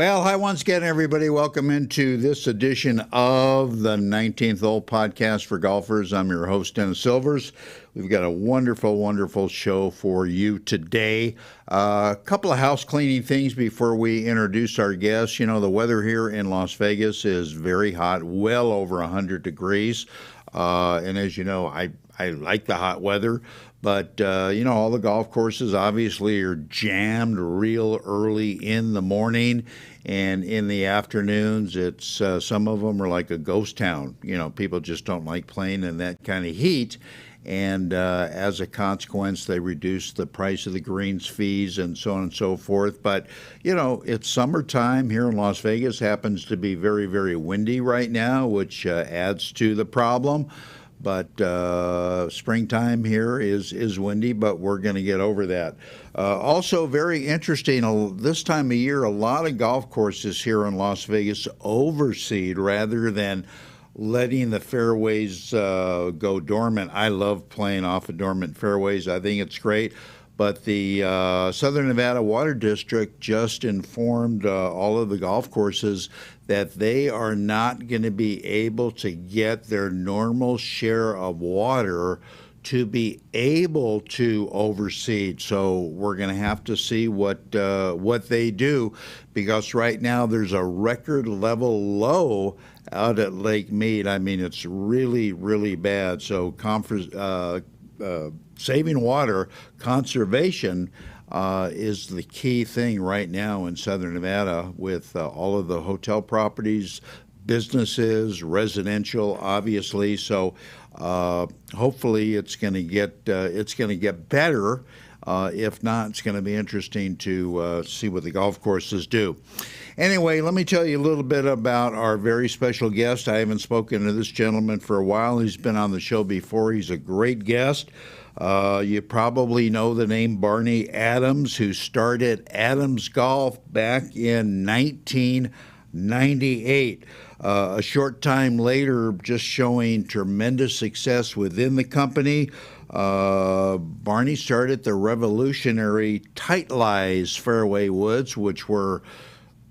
Well, hi once again, everybody. Welcome into this edition of the 19th Hole Podcast for Golfers. I'm your host, Dennis Silvers. We've got a wonderful, wonderful show for you today. A couple of house cleaning things before we introduce our guests. You know, the weather here in Las Vegas is very hot, well over 100 degrees. And as you know, I like the hot weather. But, all the golf courses obviously are jammed real early in the morning, and in the afternoons, it's some of them are like a ghost town. You know, people just don't like playing in that kind of heat. And as a consequence, they reduce the price of the greens fees and so on and so forth. But, it's summertime here in Las Vegas. Happens to be very, very windy right now, which adds to the problem. But springtime here is windy, but we're going to get over that. Also, very interesting, this time of year, a lot of golf courses here in Las Vegas overseed rather than letting the fairways go dormant. I love playing off of dormant fairways. I think it's great. But the Southern Nevada Water District just informed all of the golf courses that they are not going to be able to get their normal share of water to be able to overseed. So we're going to have to see what they do, because right now there's a record level low out at Lake Mead. I mean, it's really, really bad. So saving water, conservation is the key thing right now in Southern Nevada with all of the hotel properties, businesses, residential, obviously. So hopefully it's going to get better. If not, it's going to be interesting to see what the golf courses do. Anyway, let me tell you a little bit about our very special guest. I haven't spoken to this gentleman for a while. He's been on the show before. He's a great guest. You probably know the name Barney Adams, who started Adams Golf back in 1998. A short time later, just showing tremendous success within the company, Barney started the revolutionary Tight Lies fairway woods, which were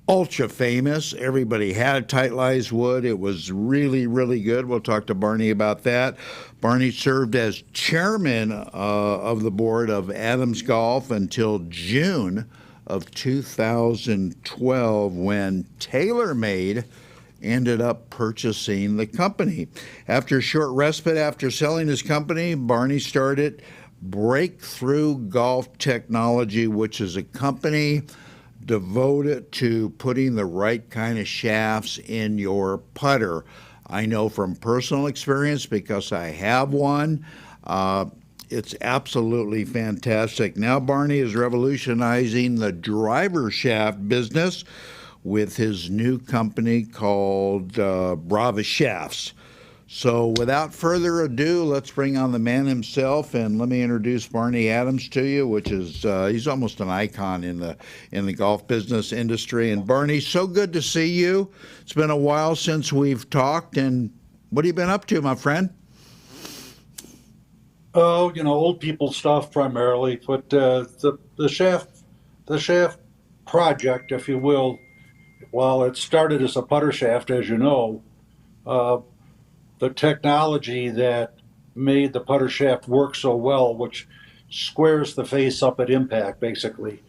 ultra famous. Everybody had a Tight Lies wood. It was really, really good. We'll talk to Barney about that. Barney served as chairman of the board of Adams Golf until June of 2012, when TaylorMade ended up purchasing the company. After a short respite after selling his company, Barney started Breakthrough Golf Technology, which is a company devoted to putting the right kind of shafts in your putter. I know from personal experience, because I have one. It's absolutely fantastic. Now Barney is revolutionizing the driver shaft business with his new company called Brava Shafts. So without further ado, let's bring on the man himself, and let me introduce Barney Adams to you, which is he's almost an icon in the golf business industry. And Barney, so good to see you. It's been a while since we've talked, and what have you been up to, my friend? Oh, old people stuff primarily, but the shaft project, if you will, while it started as a putter shaft, as you know, uh, the technology that made the putter shaft work so well, which squares the face up at impact, basically.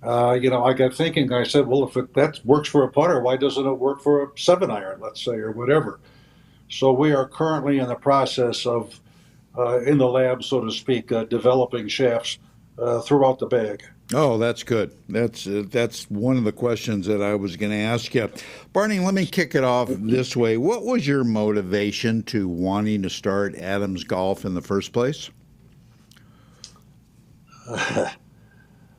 I got thinking. I said, well, if that works for a putter, why doesn't it work for a 7-iron, let's say, or whatever? So we are currently in the process of, in the lab, so to speak, developing shafts throughout the bag. Oh, that's good. That's one of the questions that I was going to ask you. Barney, let me kick it off this way. What was your motivation to wanting to start Adams Golf in the first place? I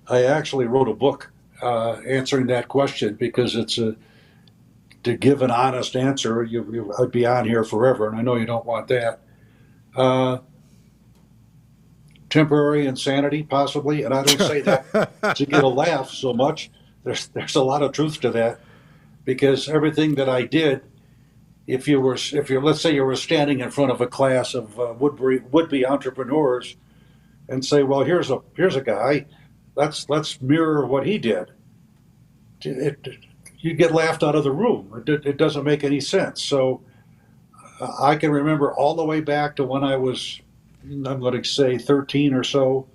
actually wrote a book answering that question, because to give an honest answer, I'd be on here forever, and I know you don't want that. Uh, Temporary insanity, possibly, and I don't say that to get a laugh so much. There's a lot of truth to that, because everything that I did, if you're let's say you were standing in front of a class of would-be entrepreneurs, and say, well, here's a guy, let's mirror what he did. It, you get laughed out of the room. It doesn't make any sense. So I can remember all the way back to when I was, I'm going to say 13 or so.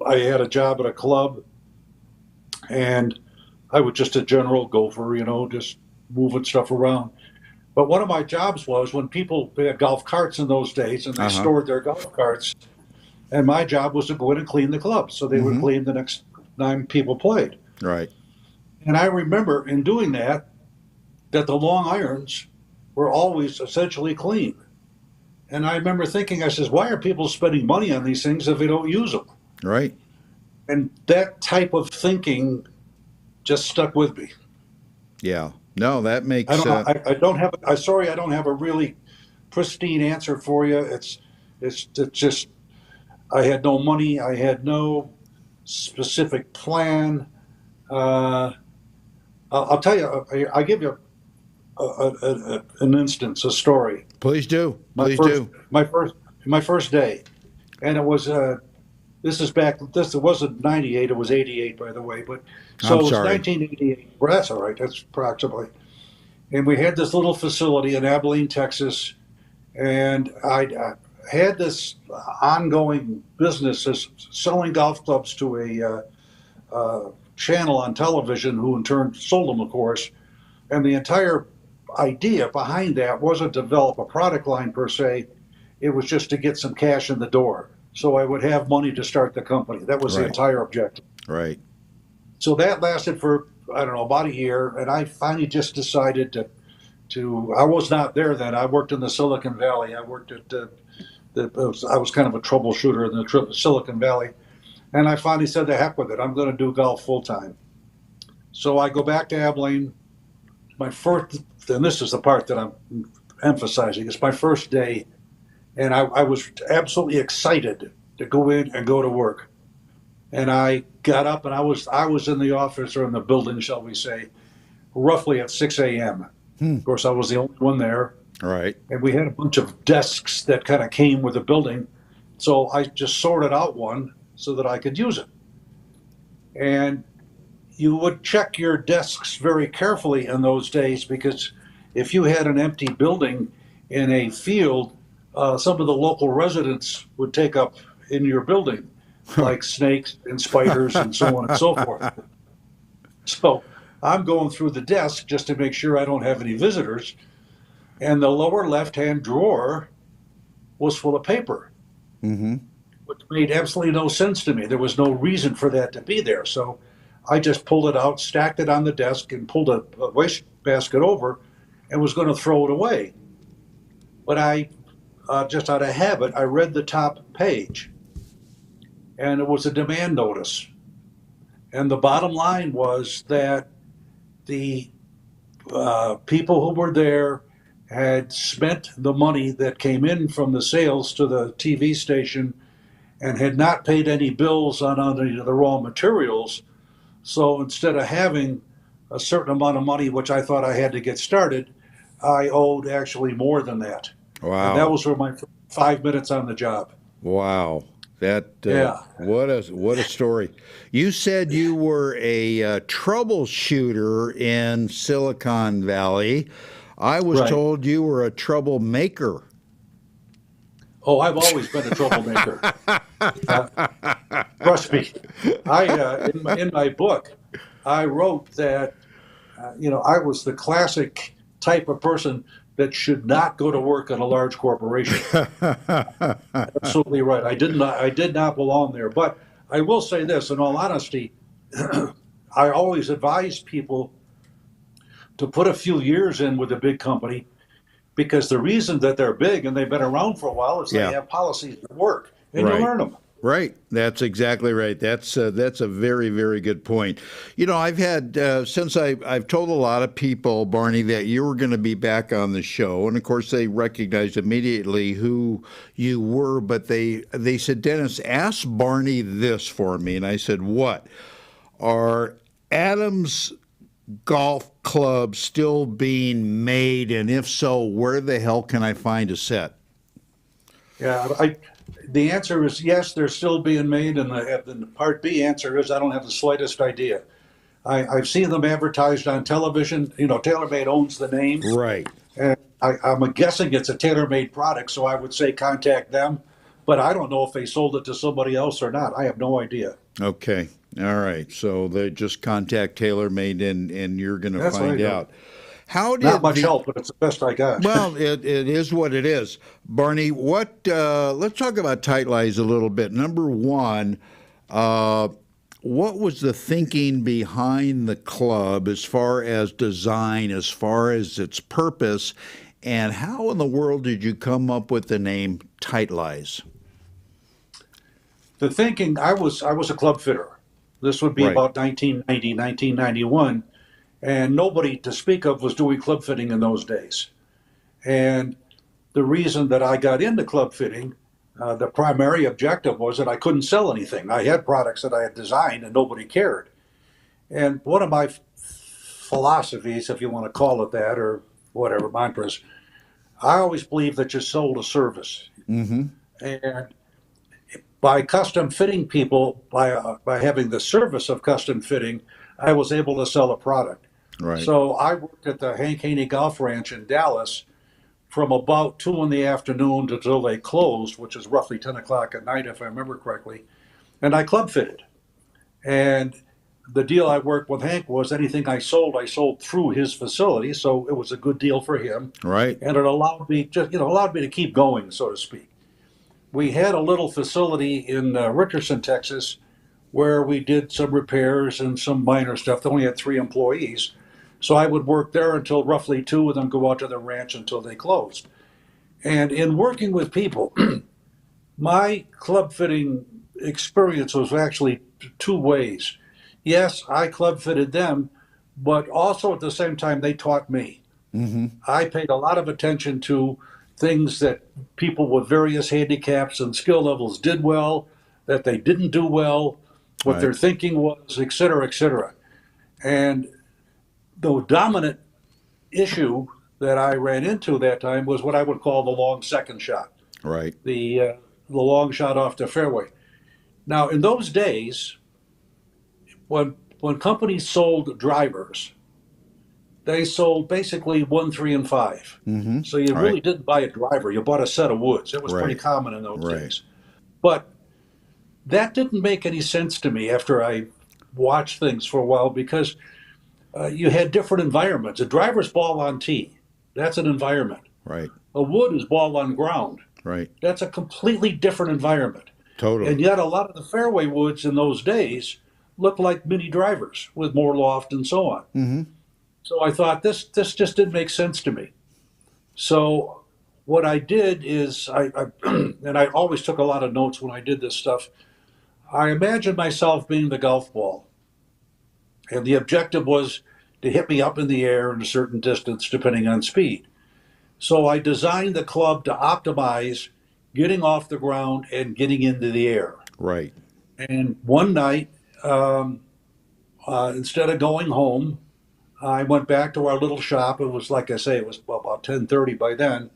I had a job at a club, and I was just a general gopher, just moving stuff around. But one of my jobs was when people they had golf carts in those days, and they Uh-huh. stored their golf carts, and my job was to go in and clean the club, so they would Mm-hmm. clean the next 9 people played. Right. And I remember in doing that the long irons were always essentially clean. And I remember thinking, I says, why are people spending money on these things if they don't use them? Right. And that type of thinking just stuck with me. Yeah. No, that I makes don't know. I don't have. I'm sorry, I don't have a really pristine answer for you. It's just I had no money. I had no specific plan. Uh, I'll tell you. I give you an instance, a story. please do. My Please first, do. my first, my first day, and it was. This is back. This it wasn't '98. It was '88, by the way. But so I'm it was sorry. 1988. Well, that's all right. That's approximately. And we had this little facility in Abilene, Texas, and I had this ongoing business as selling golf clubs to a channel on television, who in turn sold them, of course. And the entire idea behind that wasn't to develop a product line per se; it was just to get some cash in the door, so I would have money to start the company. That was the Right. entire objective. Right. So that lasted for I don't know about a year, and I finally just decided to. I was not there then. I worked in the Silicon Valley. I worked at I was kind of a troubleshooter in the Silicon Valley, and I finally said, "The heck with it! I'm going to do golf full time." So I go back to Abilene. My first, and this is the part that I'm emphasizing. It's my first day, and I was absolutely excited to go in and go to work. And I got up, and I was in the office, or in the building, shall we say, roughly at 6 a.m. Hmm. Of course, I was the only one there, Right. and we had a bunch of desks that kind of came with the building. So I just sorted out one so that I could use it. And you would check your desks very carefully in those days, because if you had an empty building in a field, some of the local residents would take up in your building, like snakes and spiders and so on and so forth. So I'm going through the desk just to make sure I don't have any visitors. And the lower left hand drawer was full of paper, Mm-hmm. which made absolutely no sense to me. There was no reason for that to be there. So I just pulled it out, stacked it on the desk, and pulled a waste basket over and was going to throw it away. But just out of habit, I read the top page, and it was a demand notice. And the bottom line was that the people who were there had spent the money that came in from the sales to the TV station and had not paid any bills on any of the raw materials. So instead of having a certain amount of money, which I thought I had to get started, I owed actually more than that. And that Wow. was for my 5 minutes on the job. Wow. That Yeah. what a story. You said you were a troubleshooter in Silicon Valley. I was Right. told you were a troublemaker. Oh, I've always been a troublemaker. Uh, Trust me. In my book, I wrote that I was the classic type of person that should not go to work in a large corporation. Absolutely right. I did not belong there. But I will say this, in all honesty, I always advise people to put a few years in with a big company, because the reason that they're big and they've been around for a while is they Yeah. have policies that work, and you Right. learn them. Right. That's exactly right. That's a very, very good point. I've had since I've told a lot of people, Barney, that you were going to be back on the show, and of course they recognized immediately who you were. But they said, Dennis, ask Barney this for me, and I said, what are Adams golf clubs still being made, and if so, where the hell can I find a set? Yeah, the answer is yes, they're still being made, and the part B answer is I don't have the slightest idea. I've seen them advertised on television. You know, TaylorMade owns the name, Right. and I'm guessing it's a TaylorMade product, so I would say contact them. But I don't know if they sold it to somebody else or not. I have no idea. Okay. All right. So they just contact TaylorMade and you're going to That's what I find know. out. How Not did much the help, but it's the best I got. well, it is what it is. Barney, let's talk about tight lies a little bit. Number one, uh, what was the thinking behind the club as far as design, as far as its purpose, and how in the world did you come up with the name Tight Lies? The thinking, I was a club fitter. This would be Right, about 1990, 1991, and nobody to speak of was doing club fitting in those days. And the reason that I got into club fitting, the primary objective was that I couldn't sell anything. I had products that I had designed and nobody cared. And one of my philosophies, if you want to call it that, or whatever, mantras, I always believe that you sold a service. mm-hmm. And by custom fitting people, by having the service of custom fitting, I was able to sell a product. Right, So I worked at the Hank Haney Golf Ranch in Dallas from about 2 in the afternoon until they closed, which is roughly 10 o'clock at night, if I remember correctly. And I club fitted. And the deal I worked with Hank was anything I sold through his facility. So it was a good deal for him. right, And it allowed me to keep going, so to speak. We had a little facility in Richardson, Texas, where we did some repairs and some minor stuff. They only had 3 employees. So I would work there until roughly 2 and then go out to the ranch until they closed. And in working with people, my club fitting experience was actually 2 ways. Yes, I club fitted them, but also at the same time, they taught me. mm-hmm. I paid a lot of attention to things that people with various handicaps and skill levels did well, that they didn't do well, what Right, their thinking was, et cetera, et cetera. And the dominant issue that I ran into that time was what I would call the long second shot, right, the long shot off the fairway. Now, in those days, when companies sold drivers, they sold basically 1, 3, and 5. mm-hmm. So you Right, really didn't buy a driver; you bought a set of woods. It was pretty right, common in those right, days. But that didn't make any sense to me after I watched things for a while because you had different environments. A driver's ball on tee, that's an environment. right, A wood is ball on ground. right. That's a completely different environment. And Totally. yet, a lot of the fairway woods in those days looked like mini drivers with more loft and so on. Mm-hmm. So I thought this just didn't make sense to me. So what I did is I and I always took a lot of notes when I did this stuff. I imagined myself being the golf ball, and the objective was to hit me up in the air in a certain distance depending on speed. So I designed the club to optimize getting off the ground and getting into the air. Right, And one night, instead of going home, I went back to our little shop. It was like I say, it was about 10:30 by then,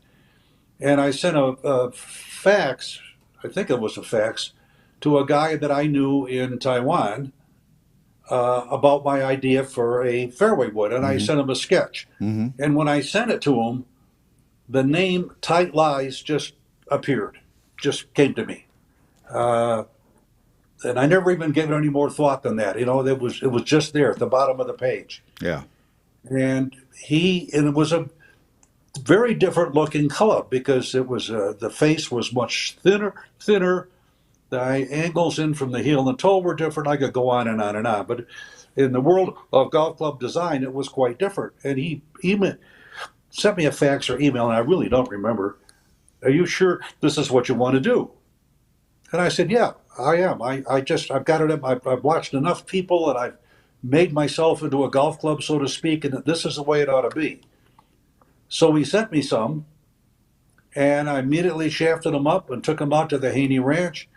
and I sent a fax. I think it was a fax to a guy that I knew in Taiwan about my idea for a fairway wood, and I mm-hmm. sent him a sketch. Mm-hmm. And when I sent it to him, the name Tight Lies just appeared, just came to me. Uh, and I never even gave it any more thought than that. You know, it was just there at the bottom of the page. Yeah, And it was a very different looking club because it was the face was much thinner. The angles in from the heel and the toe were different. I could go on and on and on, but in the world of golf club design, it was quite different. And he sent me a fax or email, and I really don't remember. Are you sure this is what you want to do? And I said, yeah, I am. I've got it. I've watched enough people, and I've made myself into a golf club, so to speak, and this is the way it ought to be. So he sent me some, and I immediately shafted them up and took them out to the Haney Ranch,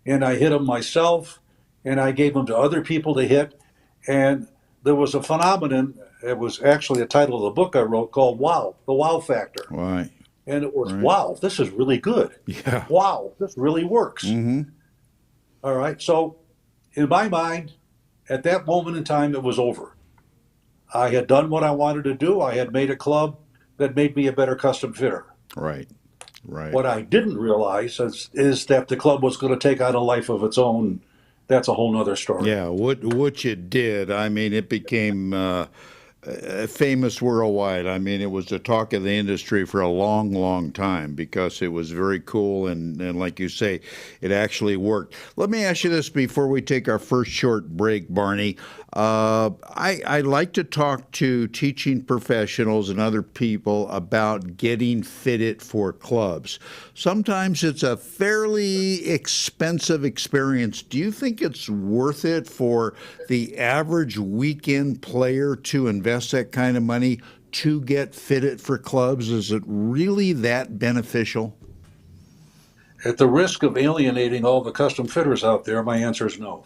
and I hit them myself, and I gave them to other people to hit. And there was a phenomenon. It was actually a title of the book I wrote called Wow, the Wow Factor. right, And it was, right. wow, this is really good. Yeah. Wow, this really works. Mm-hmm. All right. So in my mind, at that moment in time, it was over. I had done what I wanted to do. I had made a club that made me a better custom fitter. Right. Right. What I didn't realize is that the club was going to take on a life of its own. That's a whole nother story. Yeah, what you did, I mean, it became famous worldwide. I mean, it was the talk of the industry for a long, long time because it was very cool and like you say, it actually worked. Let me ask you this before we take our first short break, Barney. I like to talk to teaching professionals and other people about getting fitted for clubs. Sometimes it's a fairly expensive experience. Do you think it's worth it for the average weekend player to invest that kind of money to get fitted for clubs? Is it really that beneficial? At the risk of alienating all the custom fitters out there, my answer is no.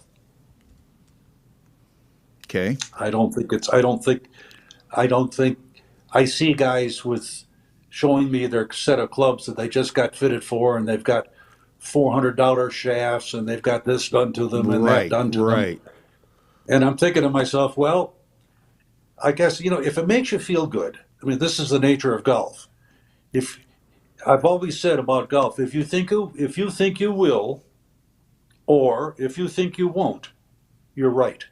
Okay. I don't think I see guys with showing me their set of clubs that they just got fitted for, and they've got $400 shafts, and they've got this done to them and that Right, done to them. right. And I'm thinking to myself, well, I guess, if it makes you feel good, I mean, this is the nature of golf. If I've always said about golf, if you think you will, or if you think you won't, you're right.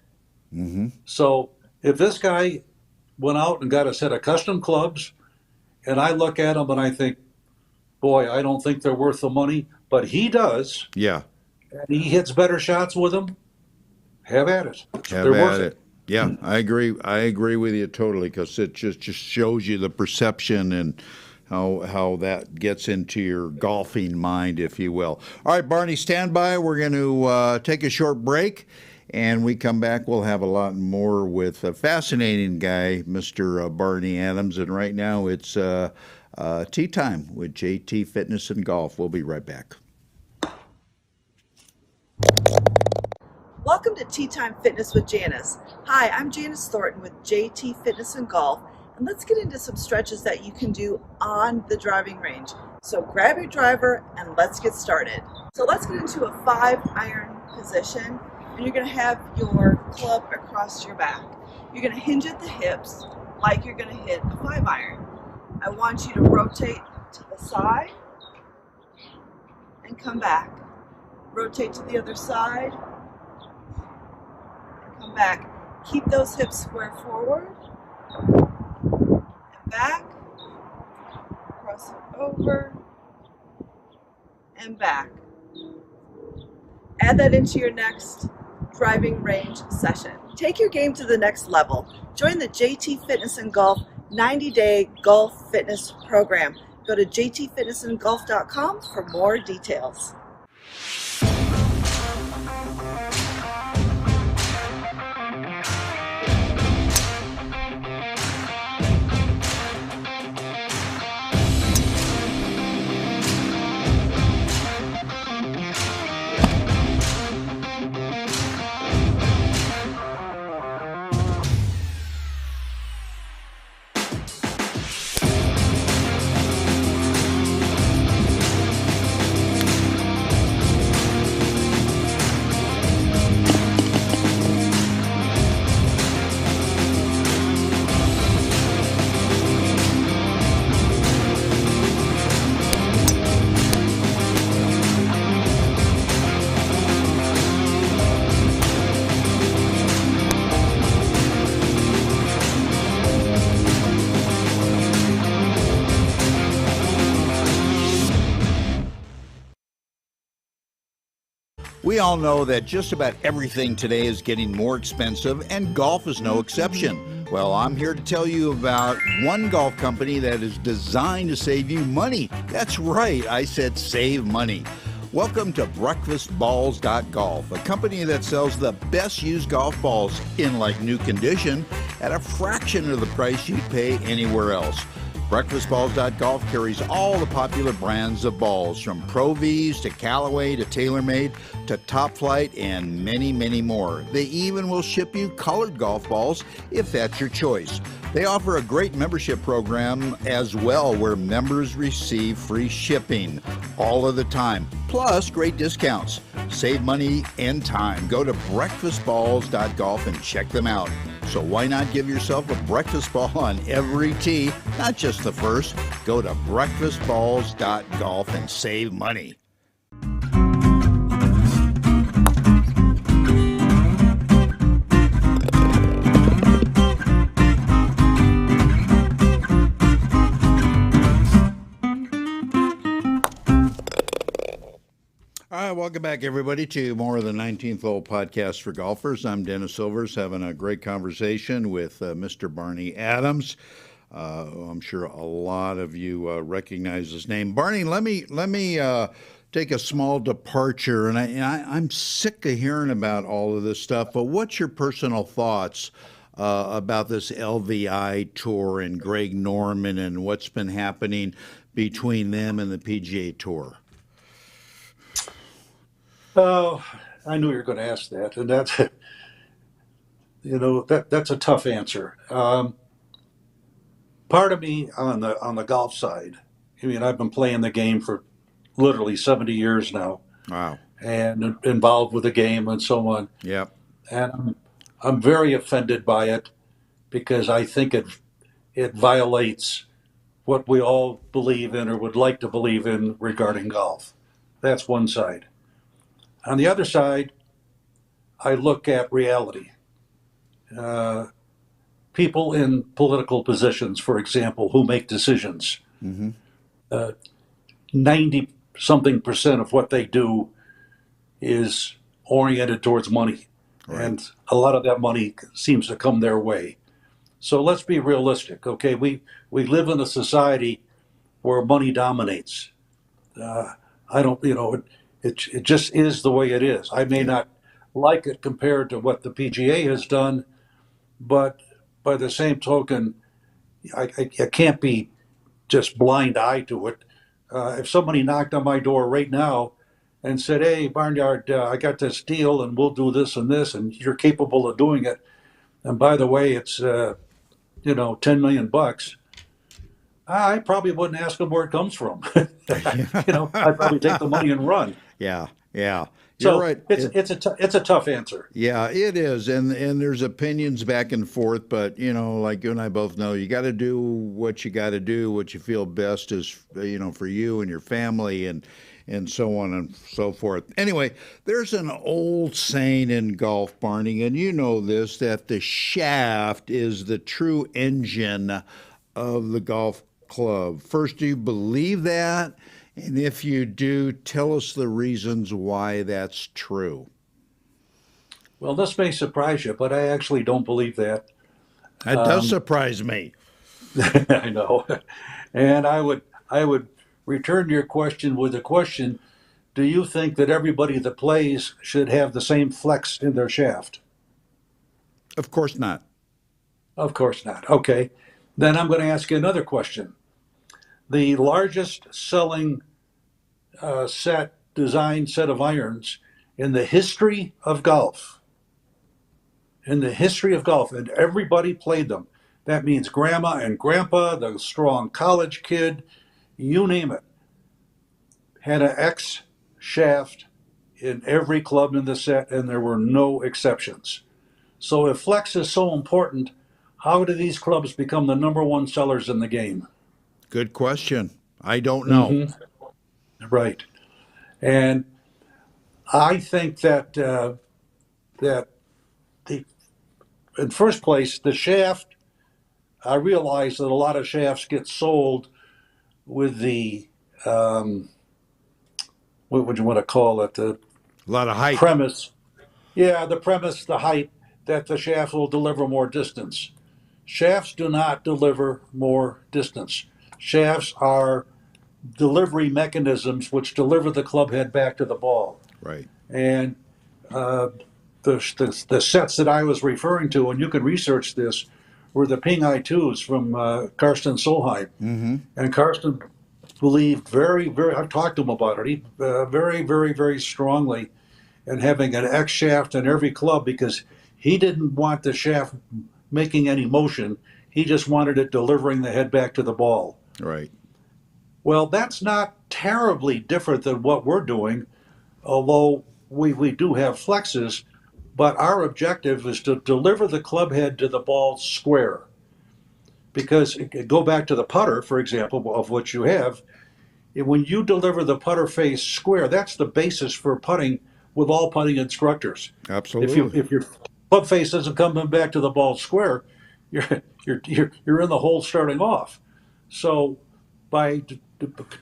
Mm-hmm. So if this guy went out and got a set of custom clubs, and I look at them and I think, boy, I don't think they're worth the money, but he does, Yeah. and he hits better shots with them, have at it. Have They're at worth it. Yeah, I agree. I agree with you totally because it just shows you the perception and how that gets into your golfing mind, if you will. All right, Barney, stand by. We're going to take a short break, and we come back. We'll have a lot more with a fascinating guy, Mr. Barney Adams. And right now, it's tea time with JT Fitness and Golf. We'll be right back. Welcome to Tea Time Fitness with Janice. Hi, I'm Janice Thornton with JT Fitness and Golf, and let's get into some stretches that you can do on the driving range. So grab your driver and let's get started. So let's get into a 5-iron position, and you're going to have your club across your back. You're going to hinge at the hips like you're going to hit a 5-iron. I want you to rotate to the side and come back. Rotate to the other side. Come back. Keep those hips square forward and back. Cross it over and back. Add that into your next driving range session. Take your game to the next level. Join the JT Fitness and Golf 90-day golf fitness program. Go to jtfitnessandgolf.com for more details. We all know that just about everything today is getting more expensive, and golf is no exception. Well, I'm here to tell you about one golf company that is designed to save you money. That's right, I said save money. Welcome to breakfastballs.golf, a company that sells the best used golf balls in like new condition at a fraction of the price you'd pay anywhere else. Breakfastballs.golf carries all the popular brands of balls, from Pro Vs to Callaway to TaylorMade to Top Flight and many, many more. They even will ship you colored golf balls if that's your choice. They offer a great membership program as well, where members receive free shipping all of the time, plus great discounts. save money and time. Go to breakfastballs.golf and check them out. So why not give yourself a breakfast ball on every tee, not just the first? Go to breakfastballs.golf and save money. All right, welcome back, everybody, to more of the 19th Hole Podcast for Golfers. I'm Dennis Silvers, having a great conversation with Mr. Barney Adams. I'm sure a lot of you recognize his name. Barney, let me take a small departure, and I'm sick of hearing about all of this stuff, but what's your personal thoughts about this LVI tour and Greg Norman and what's been happening between them and the PGA Tour? Oh, I knew you were going to ask that, and that's that's a tough answer. Part of me on the golf side, I mean, I've been playing the game for literally 70 years now. Wow. And involved with the game and so on. Yep. And I'm very offended by it because I think it violates what we all believe in or would like to believe in regarding golf. That's one side. On the other side, I look at reality. People in political positions, for example, who make decisions, 90-something% of what they do is oriented towards money. Right. And a lot of that money seems to come their way. So let's be realistic, okay? We live in a society where money dominates. It just is the way it is. I may not like it compared to what the PGA has done, but by the same token, I can't be just blind eye to it. If somebody knocked on my door right now and said, "Hey, Barnyard, I got this deal, and we'll do this and this, and you're capable of doing it. And by the way, it's $10 million," I probably wouldn't ask them where it comes from. I'd probably take the money and run. Yeah. You're so right. It's a tough answer. Yeah, it is, and there's opinions back and forth, but like you and I both know, you got to do what you got to do, what you feel best is, for you and your family, and so on and so forth. Anyway, there's an old saying in golf, Barney, and you know this, that the shaft is the true engine of the golf club. First, do you believe that? And if you do, tell us the reasons why that's true. Well, this may surprise you, but I actually don't believe that. That does surprise me. I know. And I would return your question with a question. Do you think that everybody that plays should have the same flex in their shaft? Of course not. Of course not. Okay. Then I'm going to ask you another question. The largest selling set of irons in the history of golf, and everybody played them. That means grandma and grandpa, the strong college kid, you name it, had an X shaft in every club in the set, and there were no exceptions. So if flex is so important, how do these clubs become the number one sellers in the game? Good question. I don't know. Mm-hmm. Right. And I think that in first place, the shaft, I realize that a lot of shafts get sold with the, what would you want to call it? A lot of hype. Premise. Yeah, the hype that the shaft will deliver more distance. Shafts do not deliver more distance. Shafts are delivery mechanisms which deliver the club head back to the ball. Right. And the sets that I was referring to, and you can research this, were the Ping I-2s from Karsten Solheim. Mm-hmm. And Karsten believed very, very, I've talked to him about it, he very, very, very strongly in having an X shaft in every club because he didn't want the shaft making any motion. He just wanted it delivering the head back to the ball. Right. Well, that's not terribly different than what we're doing, although we do have flexes, but our objective is to deliver the club head to the ball square. Because go back to the putter, for example, of what you have. When you deliver the putter face square, that's the basis for putting with all putting instructors. Absolutely. If your club face doesn't come back to the ball square, you're in the hole starting off. So by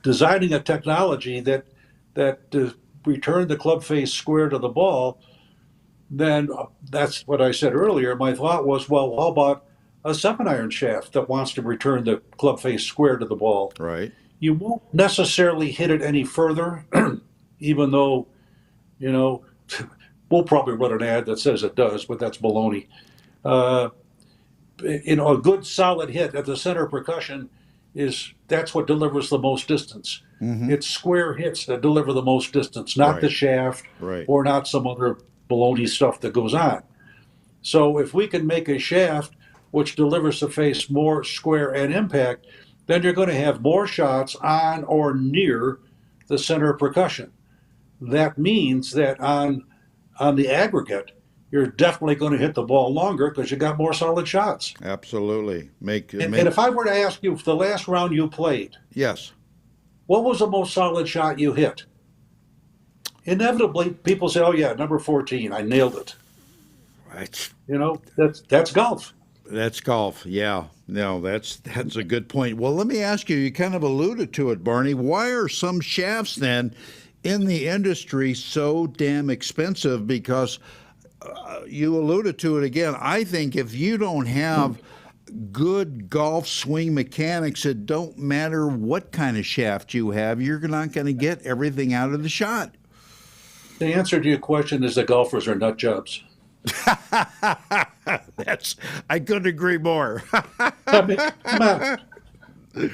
designing a technology that returned the club face square to the ball, then that's what I said earlier. My thought was, well, how about a 7-iron shaft that wants to return the club face square to the ball? Right. You won't necessarily hit it any further, even though, you know, we'll probably run an ad that says it does, but that's baloney. Uh, a good solid hit at the center percussion that's what delivers the most distance. Mm-hmm. It's square hits that deliver the most distance, not the Right. shaft Right. or not some other baloney stuff that goes on. So if we can make a shaft which delivers the face more square and impact, then you're going to have more shots on or near the center of percussion. That means that on the aggregate, you're definitely going to hit the ball longer because you got more solid shots. Absolutely. And if I were to ask you, for the last round you played, Yes. what was the most solid shot you hit? Inevitably, people say, "Oh yeah, number 14, I nailed it." Right. That's golf. That's golf. Yeah. No, that's a good point. Well, let me ask you, you kind of alluded to it, Barney. Why are some shafts then in the industry so damn expensive? Because you alluded to it again. I think if you don't have good golf swing mechanics, it don't matter what kind of shaft you have, you're not going to get everything out of the shot. The answer to your question is that golfers are nut jobs. I couldn't agree more. I mean, come on.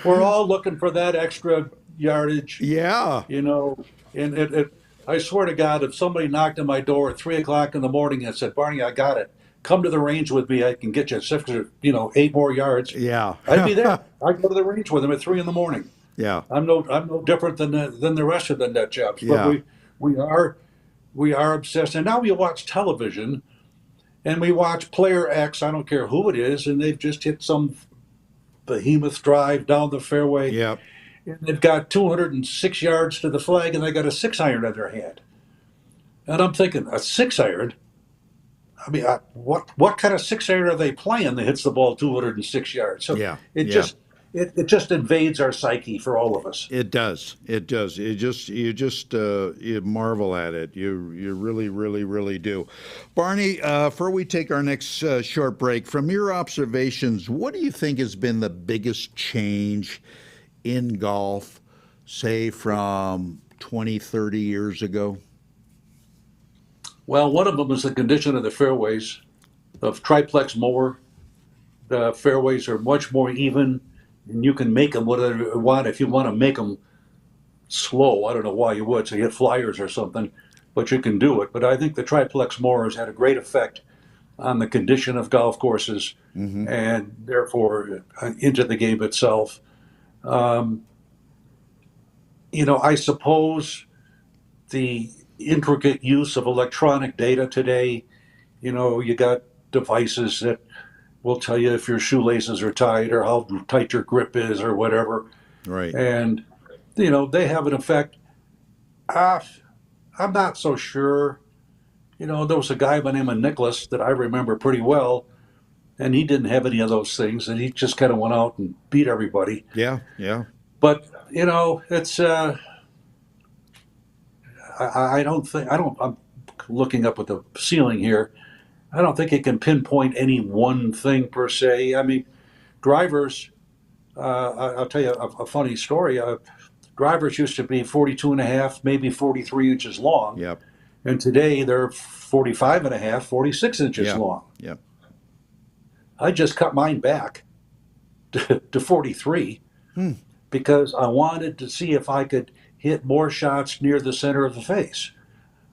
We're all looking for that extra yardage. Yeah. And I swear to God, if somebody knocked on my door at 3 o'clock in the morning and said, "Barney, I got it. Come to the range with me. I can get you 8 more yards." Yeah. I'd be there. I'd go to the range with him at 3 in the morning. Yeah. I'm no different than the rest of the nut jobs. Yeah. But we are obsessed. And now we watch television, and we watch player X. I don't care who it is, and they've just hit some behemoth drive down the fairway. Yeah. And they've got 206 yards to the flag, and they got a 6-iron in their hand. And I'm thinking, a 6-iron? I mean, what kind of 6-iron are they playing that hits the ball 206 yards? So Yeah. it Yeah. just invades our psyche for all of us. It does. It does. You marvel at it. You really, really, really do. Barney, before we take our next short break, from your observations, what do you think has been the biggest change in golf, say from 20, 30 years ago? Well, one of them is the condition of the fairways. Of triplex mower, the fairways are much more even, and you can make them whatever you want. If you want to make them slow, I don't know why you would, so you hit flyers or something, but you can do it. But I think the triplex mower has had a great effect on the condition of golf courses, and therefore into the game itself. I suppose the intricate use of electronic data today, you got devices that will tell you if your shoelaces are tight or how tight your grip is or whatever. Right. And, they have an effect. I'm not so sure. There was a guy by the name of Nicholas that I remember pretty well, and he didn't have any of those things, and he just kind of went out and beat everybody. Yeah. Yeah. But, it's, I'm looking up at the ceiling here. I don't think it can pinpoint any one thing per se. I mean, drivers, I'll tell you a funny story. Drivers used to be 42 and a half, maybe 43 inches long. Yep. And today they're 45 and a half, 46 inches Yeah. long. Yep. I just cut mine back to 43 because I wanted to see if I could hit more shots near the center of the face.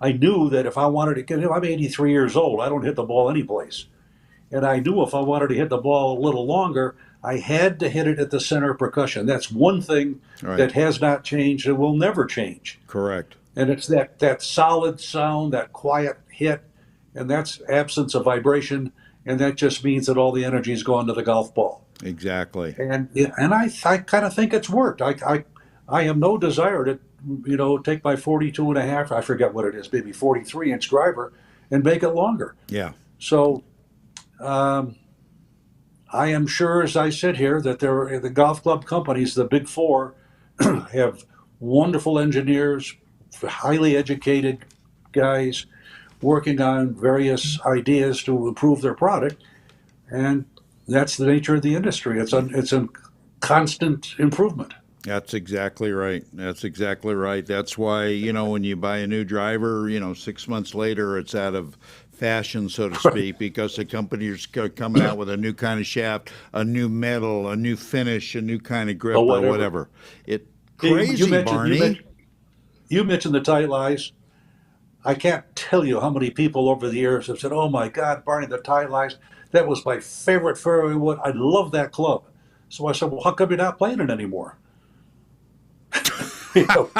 I knew that if I wanted to get, I'm 83 years old, I don't hit the ball anyplace. And I knew if I wanted to hit the ball a little longer, I had to hit it at the center of percussion. That's one thing Right. that has not changed and will never change. Correct. And it's that solid sound, that quiet hit, and that's absence of vibration, and that just means that all the energy is going to the golf ball. Exactly. And I kind of think it's worked. I have no desire to, take my 42 and a half, I forget what it is, maybe 43-inch driver, and make it longer. Yeah. So um, I am sure as I sit here that the golf club companies, the big four, have wonderful engineers, highly educated guys working on various ideas to improve their product, and that's the nature of the industry. It's a constant improvement. That's exactly right. That's exactly right. That's why, when you buy a new driver, 6 months later it's out of fashion, so to speak, because the company's coming out with a new kind of shaft, a new metal, a new finish, a new kind of grip, Or or whatever. whatever. It Hey, crazy, Barney. you mentioned the tight lies. I can't tell you how many people over the years have said, "Oh my God, Barney, the tight lies. That was my favorite fairway wood. I love that club." So I said, "Well, how come you're not playing it anymore?" You know,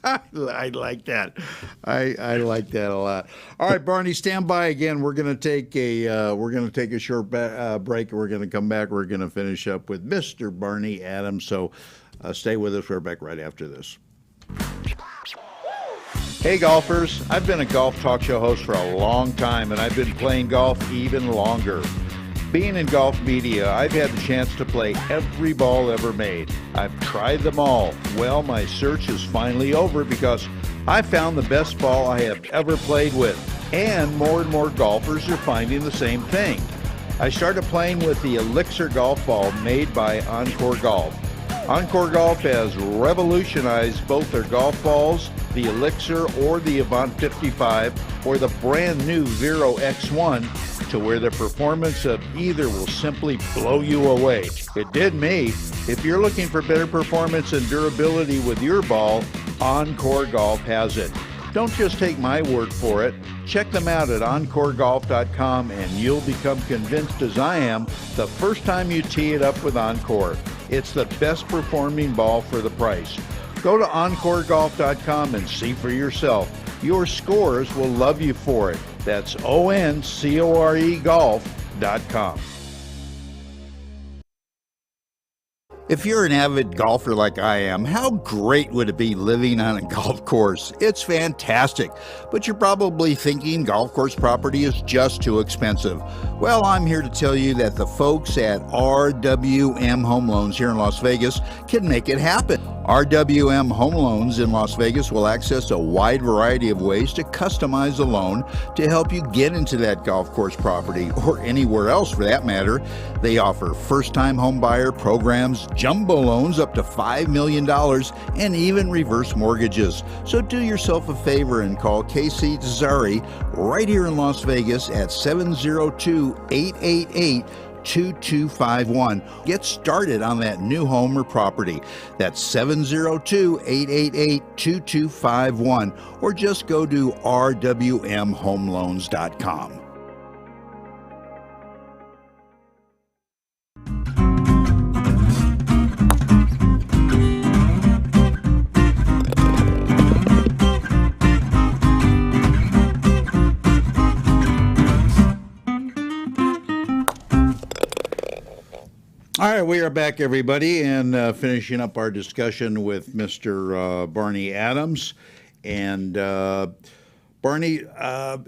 I like that. I like that a lot. All right, Barney, stand by again. We're going to take a short break. We're going to come back. We're going to finish up with Mr. Barney Adams. So stay with us. We're back right after this. Hey golfers, I've been a golf talk show host for a long time, and I've been playing golf even longer. Being in golf media, I've had the chance to play every ball ever made. I've tried them all. Well, my search is finally over because I found the best ball I have ever played with, and more golfers are finding the same thing. I started playing with the Elixir golf ball made by Encore Golf. Encore Golf has revolutionized both their golf balls, the Elixir or the Avant 55, or the brand new Vero X1, to where the performance of either will simply blow you away. It did me. If you're looking for better performance and durability with your ball, Encore Golf has it. Don't just take my word for it. Check them out at encoregolf.com and you'll become convinced, as I am, the first time you tee it up with Encore. It's the best performing ball for the price. Go to encoregolf.com and see for yourself. Your scorers will love you for it. That's ONCORE golf.com. If you're an avid golfer like I am, how great would it be living on a golf course? It's fantastic, but you're probably thinking golf course property is just too expensive. Well, I'm here to tell you that the folks at RWM Home Loans here in Las Vegas can make it happen. RWM Home Loans in Las Vegas will access a wide variety of ways to customize a loan to help you get into that golf course property or anywhere else for that matter. They offer first-time home buyer programs, jumbo loans up to $5 million, and even reverse mortgages. So do yourself a favor and call Casey Zari right here in Las Vegas at 702-888-2251. Get started on that new home or property. That's 702-888-2251, or just go to rwmhomeloans.com. All right, we are back, everybody, and finishing up our discussion with Mr. Barney Adams. And Barney, the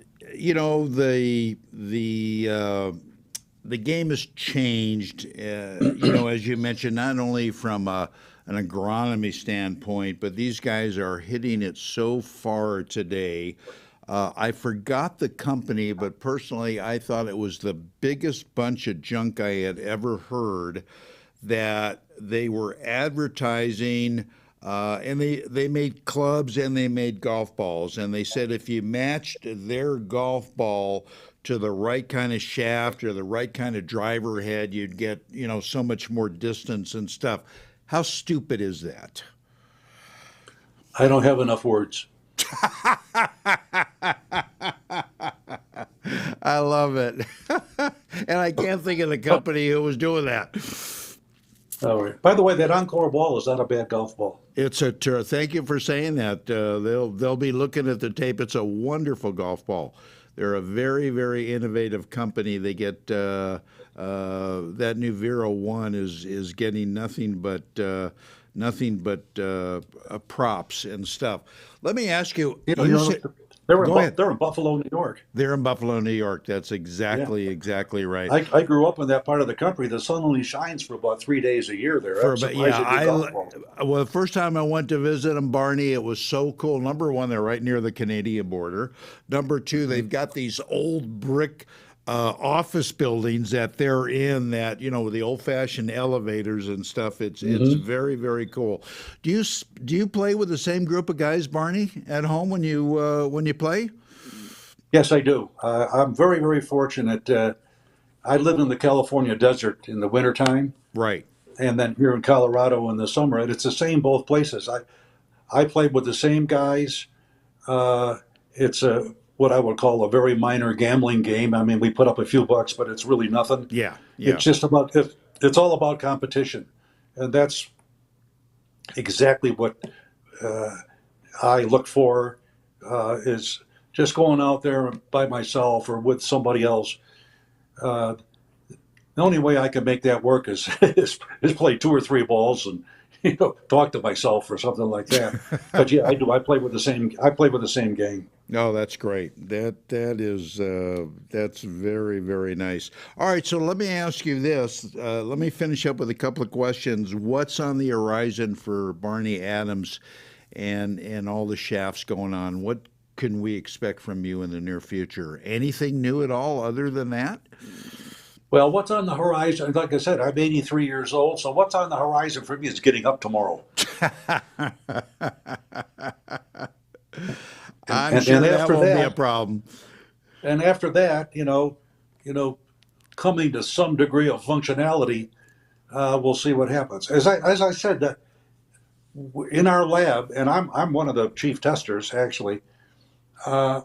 game has changed. As you mentioned, not only from an agronomy standpoint, but these guys are hitting it so far today. I forgot the company, but personally, I thought it was the biggest bunch of junk I had ever heard, that they were advertising, and they made clubs and they made golf balls. And they said if you matched their golf ball to the right kind of shaft or the right kind of driver head, you'd get, so much more distance and stuff. How stupid is that? I don't have enough words. I love it. And I can't think of the company who was doing that. All right. By the way, that Encore ball is not a bad golf ball. It's a thank you for saying that. They'll be looking at the tape. It's a wonderful golf ball. They're a very very innovative company. They get that new Vero One is getting nothing but props and stuff. Let me ask you. You know, You say, go ahead. they're in Buffalo, New York. They're in Buffalo, New York. That's Yeah. exactly right. I grew up in that part of the country. The sun only shines for about 3 days a year there. For I'm but surprised yeah, they do golf balls. well, the first time I went to visit them, Barney, it was so cool. Number one, they're right near the Canadian border. Number two, they've got these old brick office buildings that they're in that with the old-fashioned elevators and stuff. It's very very cool. Do you play with the same group of guys, Barney, at home when you play? Yes, I do. I'm very, very fortunate. I live in the California desert in the wintertime, Right. and then here in Colorado in the summer, and it's the same both places. I played with the same guys. It's a what I would call a very minor gambling game. I mean, we put up a few bucks, but it's really nothing. Yeah. It's Yeah. just about it's all about competition, and that's exactly what uh, I look for. Is just going out there by myself or with somebody else. Uh, the only way I can make that work is, is play two or three balls and talk to myself or something like that. But yeah, I do. I play with the same. I play with the same game. No, that's great. That's very very nice. All right, so let me ask you this. Let me finish up with a couple of questions. What's on the horizon for Barney Adams, and all the shafts going on? What can we expect from you in the near future? Anything new at all other than that? Well, what's on the horizon? Like I said, I'm 83 years old, so what's on the horizon for me is getting up tomorrow. I'm And, sure and that after won't be a that, problem. and after that, you know, coming to some degree of functionality, we'll see what happens. As I said, that in our lab, and I'm one of the chief testers actually. Uh,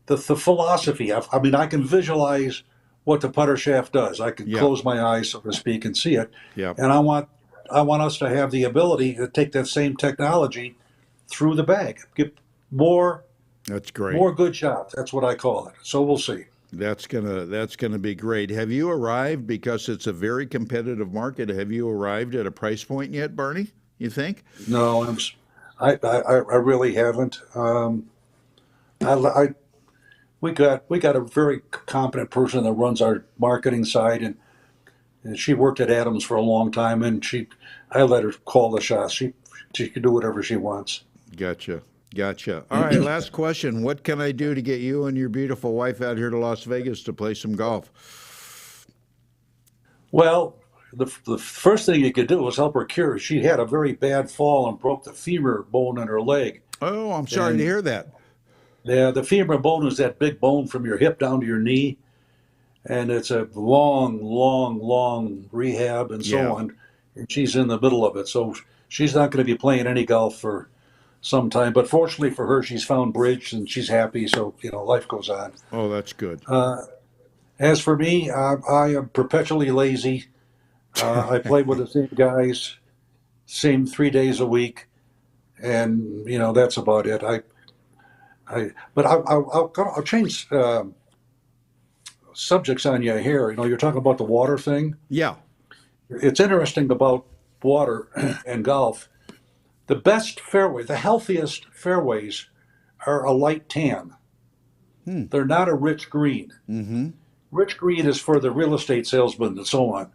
the philosophy. I mean, I can visualize what the putter shaft does. I can Yeah, close my eyes, so to speak, and see it. yeah, And I want us to have the ability to take that same technology through the bag, get more that's great. more good shots. That's what I call it. So we'll see. That's gonna be great. Have you arrived because it's a very competitive market? Have you arrived at a price point yet, Barney? You think? No, I really haven't. I we got a very competent person that runs our marketing side, and she worked at Adams for a long time, and I let her call the shots. She can do whatever she wants. Gotcha. Gotcha. All right, last question. What can I do to get you and your beautiful wife out here to Las Vegas to play some golf? Well, the first thing you could do was help her cure. She had a very bad fall and broke the femur bone in her leg. Oh, I'm sorry to And hear that. the femur bone is that big bone from your hip down to your knee, and it's a long, long, long rehab and so Yeah. on. And she's in the middle of it, so she's not going to be playing any golf for some time. But fortunately for her, she's found bridge and she's happy. So life goes on. Oh, that's good. As for me, I am perpetually lazy. I play with the same guys, same 3 days a week, and that's about it. But I'll change subjects on you here. You're talking about the water thing. Yeah. It's interesting about water and golf. The best fairway, the healthiest fairways are a light tan. Hmm. They're not a rich green. Mm-hmm. Rich green is for the real estate salesman and so on,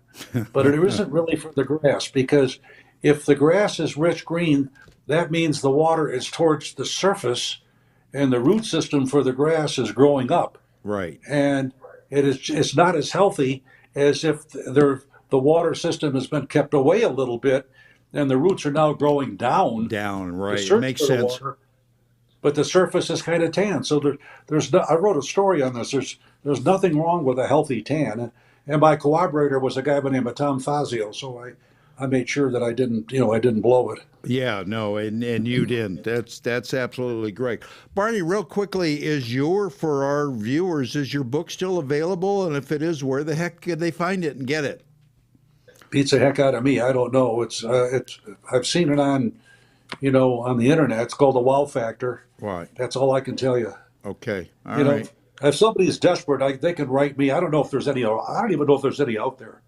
but it isn't really for the grass, because if the grass is rich green, that means the water is towards the surface and the root system for the grass is growing up. Right. And it's not as healthy as if the water system has been kept away a little bit and the roots are now growing down Down. to Right. It search makes for the sense. water, but the surface is kind of tan. So there's no, I wrote a story on this. There's nothing wrong with a healthy tan, and my collaborator was a guy by the name of Tom Fazio. So I made sure that I didn't blow it. Yeah, no, and you didn't. That's absolutely great. Barney, real quickly, for our viewers, is your book still available? And if it is, where the heck could they find it and get it? beats the heck out of me. I don't know. It's I've seen it on on the internet. It's called the wow factor. Right. That's all I can tell you. Okay. All You know, right. if somebody's desperate, they can write me. I don't know if there's any. I don't even know if there's any out there.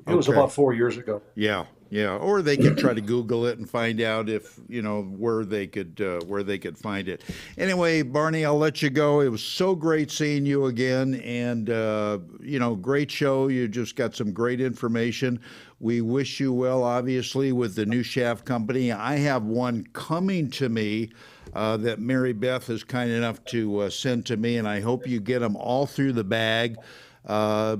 It was Okay. about 4 years ago. Yeah, yeah. Or they could try to Google it and find out if where they could find it. Anyway, Barney, I'll let you go. It was so great seeing you again, and great show. You just got some great information. We wish you well, obviously, with the new shaft company. I have one coming to me. That Mary Beth is kind enough to send to me, and I hope you get them all through the bag.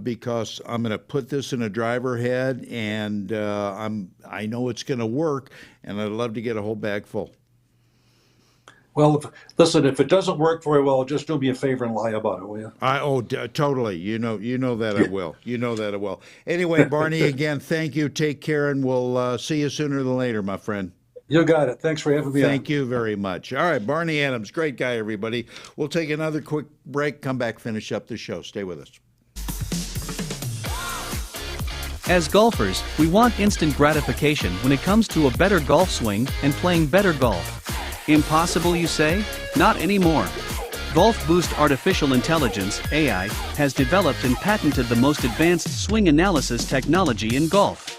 Because I'm going to put this in a driver head, and I know it's going to work, and I'd love to get a whole bag full. Well, listen, if it doesn't work very well, just do me a favor and lie about it, will you? Totally. You know that I will. You know that I will. Anyway, Barney, again, thank you. Take care, and we'll see you sooner than later, my friend. You got it. Thanks for having me on. Thank you very much. All right, Barney Adams, great guy, everybody. We'll take another quick break, come back, finish up the show. Stay with us. As golfers, we want instant gratification when it comes to a better golf swing and playing better golf. Impossible, you say? Not anymore. Golf Boost Artificial Intelligence, AI, has developed and patented the most advanced swing analysis technology in golf.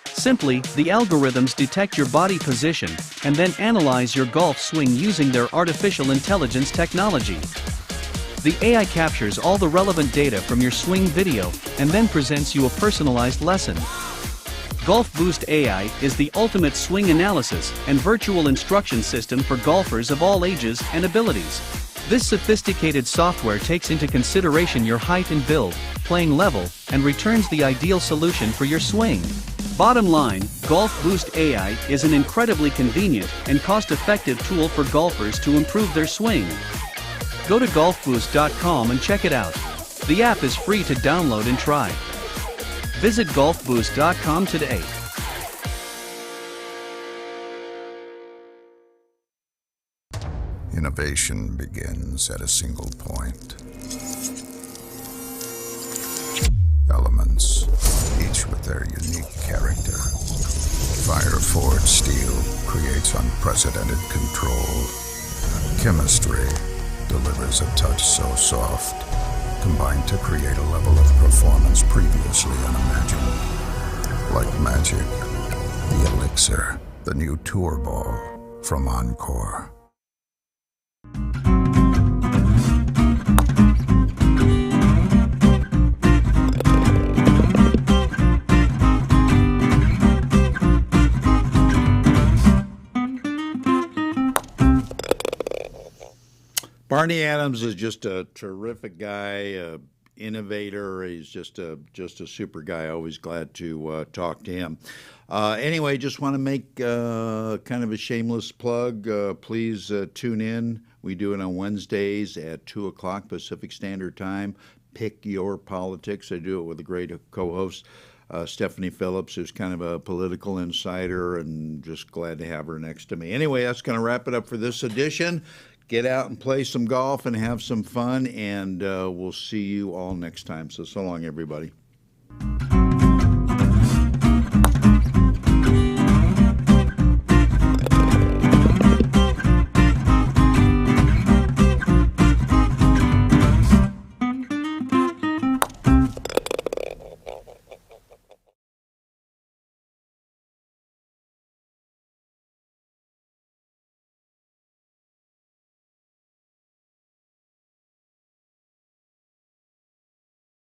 Simply, the algorithms detect your body position and then analyze your golf swing using their artificial intelligence technology. The AI captures all the relevant data from your swing video and then presents you a personalized lesson. Golf Boost AI is the ultimate swing analysis and virtual instruction system for golfers of all ages and abilities. This sophisticated software takes into consideration your height and build, playing level, and returns the ideal solution for your swing. Bottom line, Golf Boost AI is an incredibly convenient and cost-effective tool for golfers to improve their swing. Go to golfboost.com and check it out. The app is free to download and try. Visit golfboost.com today. Innovation begins at a single point. Elements, each with their unique character. Fire-forged steel creates unprecedented control. Chemistry delivers a touch so soft, combined to create a level of performance previously unimagined. Like magic, the Elixir, the new tour ball from Encore. Barney Adams is just a terrific guy, innovator. He's just a super guy. Always glad to talk to him. Anyway, just want to make kind of a shameless plug. Please tune in. We do it on Wednesdays at 2 o'clock Pacific Standard Time. Pick Your Politics. I do it with a great co-host, Stephanie Phillips, who's kind of a political insider, and just glad to have her next to me. Anyway, that's going to wrap it up for this edition. Get out and play some golf and have some fun, and we'll see you all next time. So long, everybody.